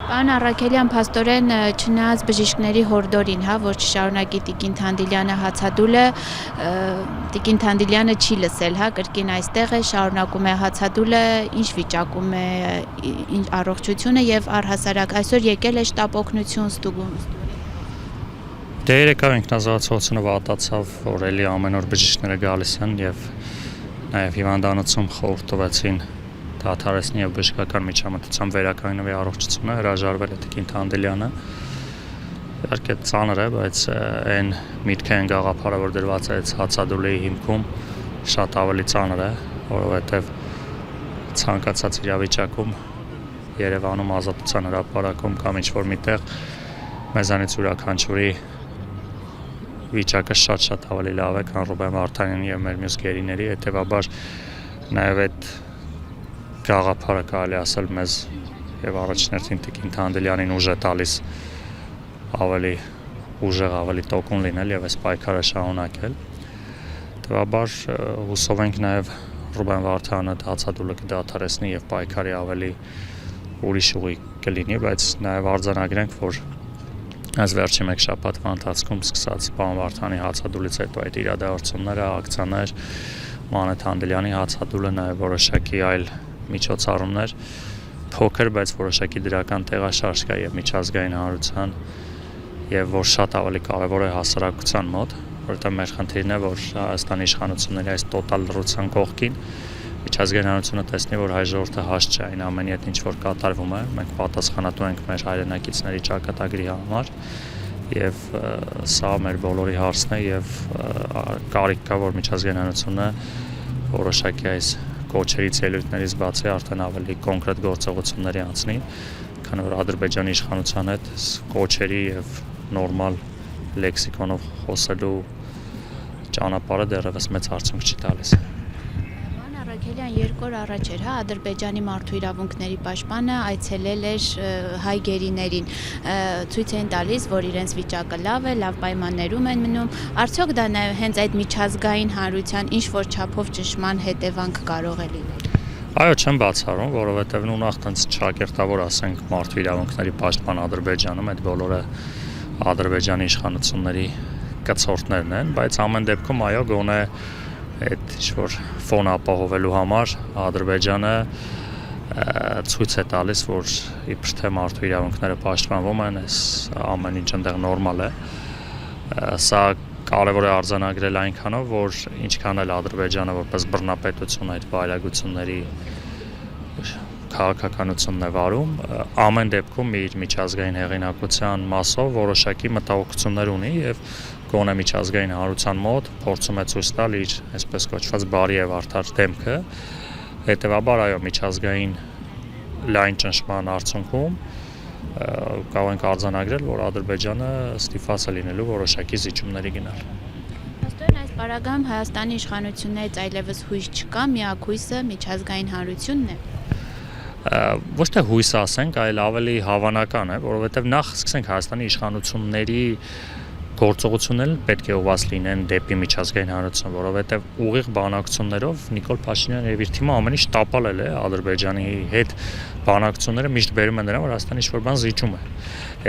Պարոն Առաքելյան, փաստորեն չնայած բժիշկների հորդորին, որ չշարունակի Տիկին Թանդիլյանը հացադուլը, Տիկին Թանդիլյանը չի լսել, կրկին այստեղ է, շարունակում է հացադուլը, ինչ վիճակում է առողջությունը եւ առհասարակ այսօր եկել է շտապ օգնություն ստուգում։ Դե երեկա ինքնազոհացությունը վատացավ, որ էլի ամեն օր բժիշկները գալիս են եւ նաեւ հիվանդանոցում խորհուրդ տվեցին դադարեցնի եւ բժշկական միջամտությամբ վերականգնվի առողջությունը, հրաժարվել է Տիկին Թանդիլյանը։ Իհարկե ծանր է, բայց այն միտքը այն գաղափարը, որ դրված է հացադուլի հիմքում, շատ ավելի ծանր է, որովհետեւ ցանկացած իրավիճակում Երևանում ազատության հրապարակում կամ ինչ-որ միտեղ մեզանից յուրաքանչյուրի վիճակը շատ ավելի լավ է, քան Ռուբեն Վարդանյանի եւ մեր մյուս գերիների, հետեւաբար նաեւ այդ գաղափարը կարելի ասել մեզ եւ առաջներտին Տիկին Թանդիլյանին ուժ է տալիս ավելի ուժեղ, ավելի տոկուն լինել եւ այս պայքարը շարունակել։ Հետեւաբար հուսով ենք նաեւ Ռուբեն Վարդյանը հացադուլը կդադարեցնի եւ պայքարի ավելի ուրիշ ուղի կլինի, բայց նաեւ արձանագրենք, որ այս վերջի մեկ շաբաթվա ընթացքում սկսած պարոն Վարդյանի հացադուլից հետո այդ իրադարձությունները, ակցիաներ, Մանե Թանդիլյանի հացադուլը, նաեւ որոշակի այլ միջոցառումներ, փոքր, բայց որոշակի դրական տեղաշարժ կա եւ միջազգային հանրության եւ որ շատ ավելի կարեւոր է հասարակության մոտ, որովհետեւ մեր խնդիրն է, որ Հայաստանի իշխանությունների այս տոտալ լռության կողքին միջազգային հանրությունը տեսնի, որ հայ ժողովուրդը հաստ չէ այն ամենի հետ, ինչ որ կատարվում է, մենք պատասխանատու ենք մեր հայրենակիցների ճակատագրի համար եւ սա մեր բոլորի հարցն է եւ կարիք կա, որ միջազգային հանրությունը որոշակի այս կոչերից ելույթներից բացի արդեն ավելի կոնկրետ գործողությունների անցնի, քանի որ Ադրբեջանի իշխանության հետ կոչերի եւ նորմալ լեքսիկոնով խոսելու ճանապարհը դեռևս մեծ արդյունք չի տալիս։ Առաքելյան, 2 օր առաջ էր, Ադրբեջանի մարդու իրավունքների պաշտպանը այցելել էր հայ գերիներին, ցույց էին տալիս, որ իրենց վիճակը լավ է, լավ պայմաններում են մնում, արդյոք դա հենց այդ միջազգային հանրության ինչ-որ չափով ճնշման հետևանք կարող է լինել։ Այո, չեմ բացառում, որովհետև նախ տենց ճակերտավոր ասենք մարդու իրավունքների պաշտպան Ադրբեջանում, այդ բոլորը Ադրբեջանի իշխանությունների կցորդներն են, բայց ամեն դեպքում այո, գոնե այդ ինչ-որ ֆոնը ապահովելու համար Ադրբեջանը ցույց է տալիս, որ իբր թե մարդու իրավունքները պաշտպանվում են, այս ամեն ինչ այնտեղ նորմալ է։ Սա կարևոր է արձանագրել այնքանով, որ ինչքան էլ Ադրբեջանը որպես բռնապետություն այդ վայրագությունների քաղաքականությունն է վարում, ամեն դեպքում իր միջազգային հեղինակության մասով որոշակի մտահոգություններ ունի եւ գոնե միջազգային հանրության մոտ փորձում է ցույց տալ իր այսպես կոչված բարի եւ արդար դեմքը, հետեւաբար այո միջազգային լայն ճնշման արդյունքում կարող ենք արձանագրել, որ Ադրբեջանը ստիպված է լինելու որոշակի զիջումների գնալ։ Աստորեն այս պարագայում Հայաստանի իշխանություններից այլևս հույս չկա, միակ հույսը միջազգային հանրությունն է։ Ոչ թե հույս ասենք, այլ ավելի հավանական է, որովհետեւ նախ սկսենք Հայաստանի իշխանությունների գործողությունները պետք է ուղղված լինեն դեպի միջազգային հանրություն, որովհետև ուղիղ բանակցություններով Նիկոլ Փաշինյանը եւ իր թիմը ամեն ինչ տապալել է Ադրբեջանի հետ բանակցությունները միշտ բերում են նրան, որ Հայաստանի ինչ-որ բան զիջում է։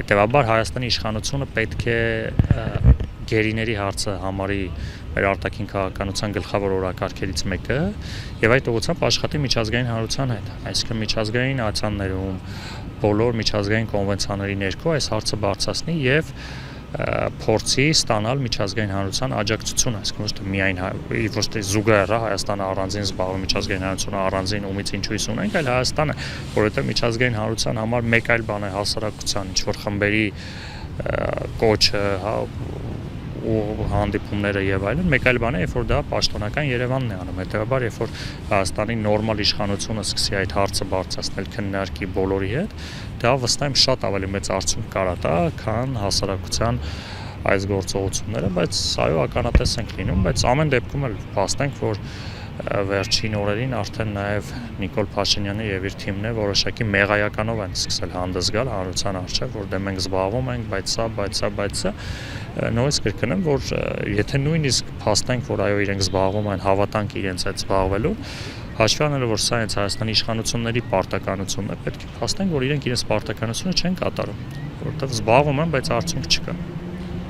Հետևաբար Հայաստանի իշխանությունը պետք է գերիների հարցը համարի մեր արտաքին քաղաքականության գլխավոր օրակարգերից մեկը եւ այդ ուղղությամբ աշխատի միջազգային հանրության հետ։ Այսինքն միջազգային ացաններում բոլոր միջազգային կոնվենցիաների ներքո այս հարցը բարձրացնի եւ փորձի ստանալ միջազգային հանրության աջակցություն, այսինքն ոչ թե միայն ոչ թե զուգահեռ Հայաստանը առանձին զբաղվում միջազգային հանրությունը առանձին ումից ինչ հույս ունենք, այլ Հայաստանը, որովհետեւ միջազգային հանրության համար մեկ այլ բան է հասարակության ինչ որ խմբերի կոչը, ու հանդիպումները եւ այլն, մեկ այլ բան է, երբ որ դա պաշտոնական Երևանն է անում, հետեւաբար երբ որ Հայաստանի նորմալ իշխանությունը սկսի այդ հարցը բարձրացնել քննարկի բոլորի հետ, դա վստահ եմ շատ ավելի մեծ արդյունք կարա տա, քան հասարակության այս գործողությունները, բայց այո ականատես ենք լինում, բայց ամեն դեպքում էլ փաստենք, որ վերջին օրերին արդեն նաև Նիկոլ Փաշինյանը եւ իր թիմն է որոշակի մեղայականով են սկսել հանդես գալ հանրության առջև, որ դե մենք զբաղվում ենք, բայց սա նույնիսկ կրկնեմ, որ եթե նույնիսկ փաստենք, որ այո իրենք զբաղվում են, հավատանք իրենց այդ զբաղվելու, հաշվի առնելով, որ սա հենց Հայաստանի իշխանությունների պարտականությունն է, պետք է փաստենք, որ իրենք իրենց պարտականությունը չեն կատարում, որովհետև զբաղվում են, բայց արդյունք չկա։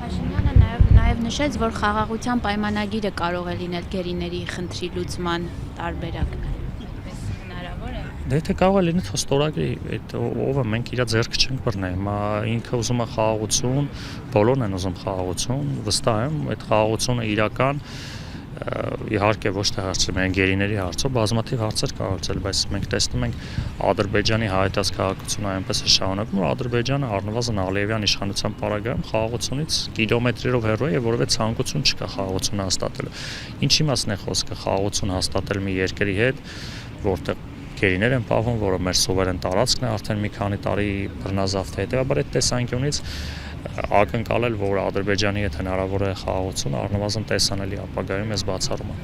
Փաշինյանը նաև նշեց, որ խաղաղության պայմանագիրը կարող է լինել գերիների խնդրի լուծման տարբերակն է։ Այդպես հնարավոր է։ Դե եթե կարող է լինի ստորագրի, այդ ով է, մենք իր ձեռք չենք բռնի, հիմա ինքը ուզում է խաղաղություն, բոլորն են ուզում խաղաղություն, վստահ եմ, այդ խաղաղությունը իրական իհարկե ոչ թե հարցը միայն գերիների հարցով, բազմաթիվ հարցեր կարող լուծել, բայց մենք տեսնում ենք Ադրբեջանի հայտած քաղաքությունը այնպես է շարունակում, որ Ադրբեջանը առնվազն Ալիևյան իշխանության պարագայում խաղաղությունից կիլոմետրերով հեռու է եւ որևէ ցանկություն չկա խաղաղություն հաստատելու։ Ինչի մասն է խոսքը խաղաղություն հաստատել մի երկրի հետ, որտեղ գերիներ են պահվում, որը մեր սուվերեն տարածքն է արդեն մի քանի տարի բռնազավթ է, հետեւաբար այդ տեսանկյունից ակնկալել, որ Ադրբեջանի հետ հնարավոր է խաղաղություն, առնվազն տեսանելի ապագայում էս բացառում է։